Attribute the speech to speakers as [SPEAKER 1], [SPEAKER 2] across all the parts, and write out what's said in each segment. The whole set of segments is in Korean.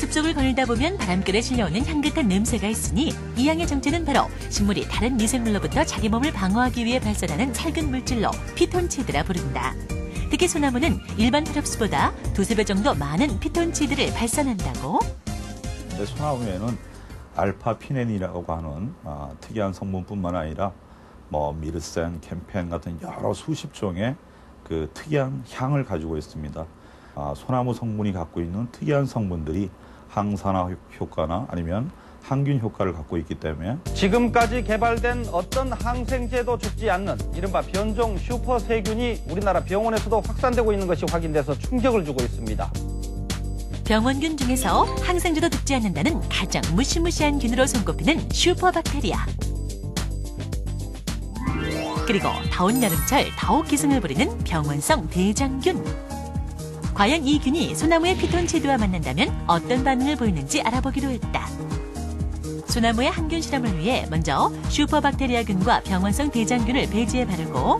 [SPEAKER 1] 숲속을 거닐다 보면 바람결에 실려오는 향긋한 냄새가 있으니 이 향의 정체는 바로 식물이 다른 미생물로부터 자기 몸을 방어하기 위해 발산하는 살균 물질로 피톤치드라 부른다. 특히 소나무는 일반 혈압수보다 2~3배 정도 많은 피톤치드를 발산한다고?
[SPEAKER 2] 소나무에는 알파피넨이라고 하는 특이한 성분뿐만 아니라 미르센, 캠펜 같은 여러 수십 종의 그 특이한 향을 가지고 있습니다. 소나무 성분이 갖고 있는 특이한 성분들이 항산화 효과나 아니면 항균 효과를 갖고 있기 때문에
[SPEAKER 3] 지금까지 개발된 어떤 항생제도 죽지 않는 이른바 변종 슈퍼세균이 우리나라 병원에서도 확산되고 있는 것이 확인돼서 충격을 주고 있습니다.
[SPEAKER 1] 병원균 중에서 항생제도 죽지 않는다는 가장 무시무시한 균으로 손꼽히는 슈퍼박테리아. 그리고 더운 여름철 더욱 기승을 부리는 병원성 대장균. 과연 이 균이 소나무의 피톤치드와 만난다면 어떤 반응을 보이는지 알아보기로 했다. 소나무의 항균 실험을 위해 먼저 슈퍼박테리아균과 병원성 대장균을 배지에 바르고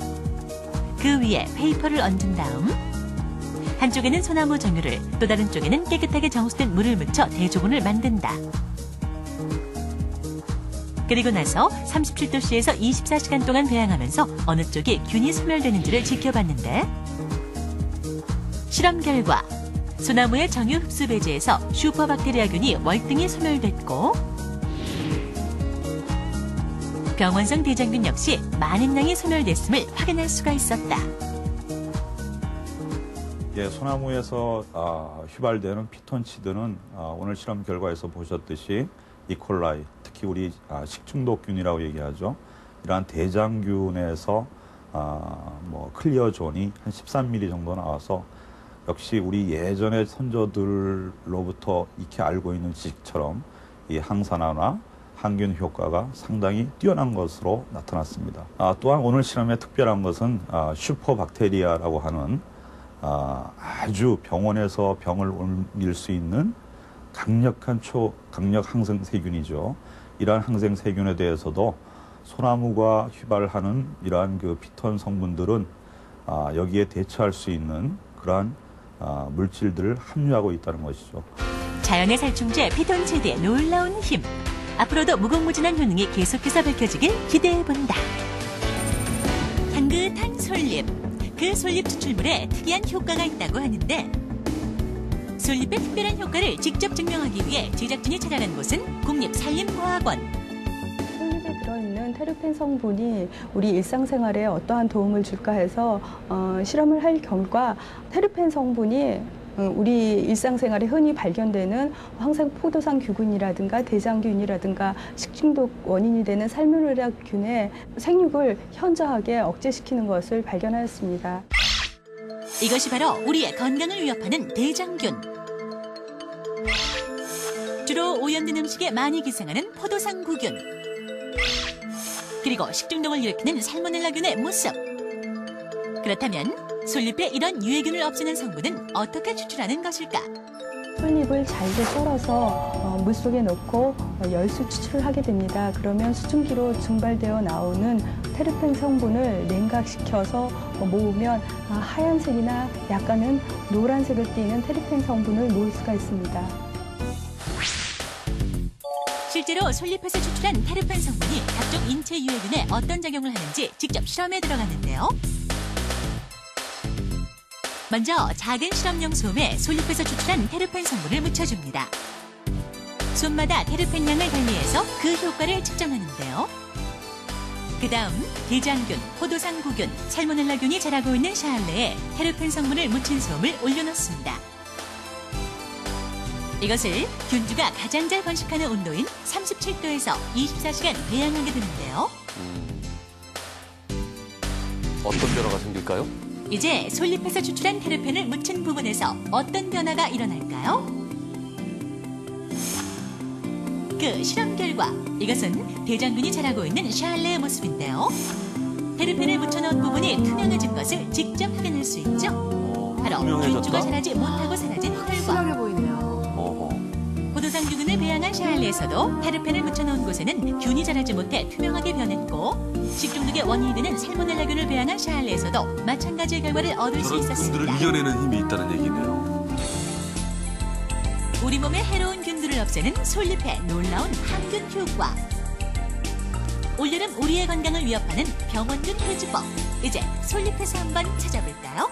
[SPEAKER 1] 그 위에 페이퍼를 얹은 다음 한쪽에는 소나무 정유를 또 다른 쪽에는 깨끗하게 정수된 물을 묻혀 대조군을 만든다. 그리고 나서 37도씨에서 24시간 동안 배양하면서 어느 쪽이 균이 소멸되는지를 지켜봤는데 실험 결과 소나무의 정유 흡수 배지에서 슈퍼박테리아균이 월등히 소멸됐고 병원성 대장균 역시 많은 양이 소멸됐음을 확인할 수가 있었다.
[SPEAKER 2] 소나무에서 휘발되는 피톤치드는 오늘 실험 결과에서 보셨듯이 이콜라이, 특히 우리 식중독균이라고 얘기하죠. 이러한 대장균에서 클리어존이 한 13ml 정도 나와서 역시 우리 예전의 선조들로부터 익히 알고 있는 지식처럼 이 항산화나 항균 효과가 상당히 뛰어난 것으로 나타났습니다. 또한 오늘 실험의 특별한 것은 슈퍼박테리아라고 하는 아주 병원에서 병을 옮길 수 있는 강력한 초강력 항생세균이죠. 이러한 항생세균에 대해서도 소나무가 휘발하는 이러한 그 피톤 성분들은 여기에 대처할 수 있는 그러한 물질들을 함유하고 있다는 것이죠.
[SPEAKER 1] 자연의 살충제 피톤치드의 놀라운 힘. 앞으로도 무궁무진한 효능이 계속해서 밝혀지길 기대해본다. 향긋한 솔잎. 그 솔잎 추출물에 특이한 효과가 있다고 하는데 솔잎의 특별한 효과를 직접 증명하기 위해 제작진이 찾아간 곳은 국립산림과학원.
[SPEAKER 4] 솔잎에 들어있는 테르펜 성분이 우리 일상생활에 어떠한 도움을 줄까 해서 실험을 할 결과 테르펜 성분이 우리 일상생활에 흔히 발견되는 황색포도상균이라든가 대장균이라든가 식중독 원인이 되는 살모넬라균의 생육을 현저하게 억제시키는 것을 발견하였습니다.
[SPEAKER 1] 이것이 바로 우리의 건강을 위협하는 대장균. 주로 오염된 음식에 많이 기생하는 포도상구균. 그리고 식중독을 일으키는 살모넬라균의 모습. 그렇다면 솔잎에 이런 유해균을 없애는 성분은 어떻게 추출하는 것일까?
[SPEAKER 4] 솔잎을 잘게 썰어서 물속에 넣고 열수 추출을 하게 됩니다. 그러면 수증기로 증발되어 나오는 테르펜 성분을 냉각시켜서 모으면 하얀색이나 약간은 노란색을 띠는 테르펜 성분을 모을 수가 있습니다.
[SPEAKER 1] 실제로 솔잎에서 추출한 테르펜 성분이 각종 인체 유해균에 어떤 작용을 하는지 직접 실험에 들어갔는데요. 먼저 작은 실험용 솜에 솔잎에서 추출한 테르펜 성분을 묻혀줍니다. 솜마다 테르펜 양을 달리해서 그 효과를 측정하는데요. 그 다음 대장균, 포도상구균, 살모넬라균이 자라고 있는 샤알레에 테르펜 성분을 묻힌 솜을 올려놓습니다. 이것을 균주가 가장 잘 번식하는 온도인 37도에서 24시간 배양하게 되는데요.
[SPEAKER 5] 어떤 변화가 생길까요?
[SPEAKER 1] 이제 솔잎에서 추출한 테르펜을 묻힌 부분에서 어떤 변화가 일어날까요? 그 실험 결과 이것은 대장균이 자라고 있는 샤알레의 모습인데요. 테르펜을 묻혀놓은 부분이 투명해진 것을 직접 확인할 수 있죠. 바로 균주가 자라지 못하고 사라진 결과.
[SPEAKER 6] 신기해 보이네요.
[SPEAKER 1] 포도상균을 배양한 샤알레에서도 테르펜을 묻혀놓은 곳에는 균이 자라지 못해 투명하게 변했고 식중독의 원인이 되는 살모넬라균을 배양한 샤알레에서도 마찬가지의 결과를 얻을 수
[SPEAKER 5] 저런
[SPEAKER 1] 있었습니다.
[SPEAKER 5] 균들을 이겨내는 힘이 있다는 얘기네요.
[SPEAKER 1] 우리 몸에 해로운 균들을 없애는 솔잎의 놀라운 항균 효과. 올여름 우리의 건강을 위협하는 병원균 해주법. 이제 솔잎에서 한번 찾아볼까요?